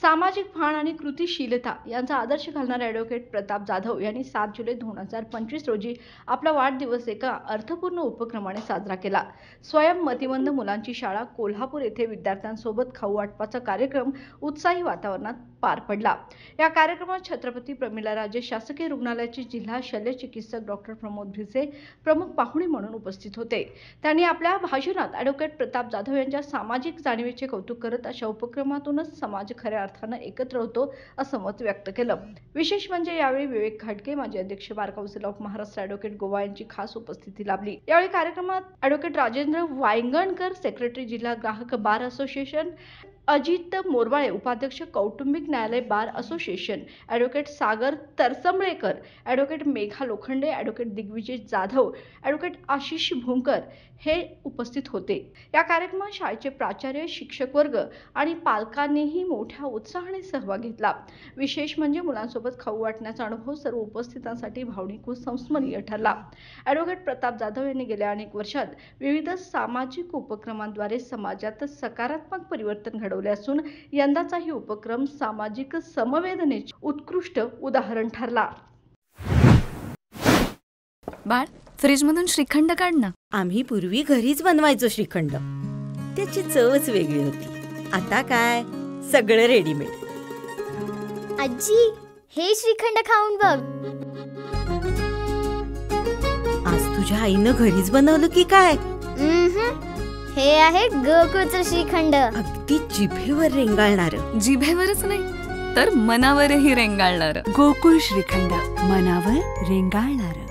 सामाजिक भान आणि कृतिशीलता यांचा आदर्श घालणारे ॲडव्होकेट प्रताप जाधव यांनी 7 जुलै 2025 रोजी आपला वाढदिवस एका अर्थपूर्ण उपक्रमाने साजरा केला. स्वयं मतिमंद मुलांची शाळा कोल्हापूर येथे विद्यार्थ्यांसोबत खाऊ वाटपाचा कार्यक्रम उत्साही वातावरणात पार पडला. या कार्यक्रमात छत्रपती प्रमिलाराजे शासकीय रुग्णालयाचे जिल्हा शल्यचिकित्सक डॉक्टर प्रमोद भिसे प्रमुख पाहुणे म्हणून उपस्थित होते. त्यांनी आपल्या भाषणात ॲडव्होकेट प्रताप जाधव यांच्या सामाजिक जाणीवेचे कौतुक करत अशा उपक्रमातूनच समाज खऱ्या अर्थानं एकत्र होतो असं मत व्यक्त केलं. विशेष म्हणजे यावेळी विवेक घाटगे, माजी अध्यक्ष bar council of Maharashtra advocate Goa यांची खास उपस्थिती लाभली. यावेळी कार्यक्रमात ॲडव्होकेट राजेंद्र वायंगणकर, सेक्रेटरी जिल्हा ग्राहक बार असोसिएशन, अजित मोरवाळे, उपाध्यक्ष कौटुंबिक न्यायालय bar association, advocate Sagar Tarsamblekar, advocate Megha Lokhande, advocate Digvijay Jadhav, advocate Ashish Bhumkar हे उपस्थित होते. या कार्यक्रमात शाळेचे प्राचार्य, शिक्षक वर्ग आणि पालकांनीही मोठ्या उत्साहाने सहभाग घेतला. विशेष म्हणजे मुलांसोबत खाऊ वाटण्याचा अनुभव सर्व उपस्थितांसाठी भावनिक व संस्मरणीय ठरला. ॲडव्होकेट प्रताप जाधव यांनी गेल्या अनेक वर्षात विविध सामाजिक उपक्रमांद्वारे समाजात सकारात्मक परिवर्तन घडवले असून यंदाचाही उपक्रम सामाजिक समवेदनेचे उत्कृष्ट उदाहरण ठरला. बाळ, फ्रीजमधून श्रीखंड काढ ना. आम्ही पूर्वी घरीच बनवायचो श्रीखंड. त्याची चवच वेगळी होती. आता काय सगळं रेडीमेड. आजी, हे श्रीखंड खाऊन बघ. आज तुझ्या आईनं घरीच बनवलं की काय? हे आहे गोकुळचं श्रीखंड. अगदी जिभेवर रेंगाळणार. जिभेवरच नाही तर मनावरही रेंगाळणार. गोकुळ श्रीखंड, मनावर रेंगाळणार.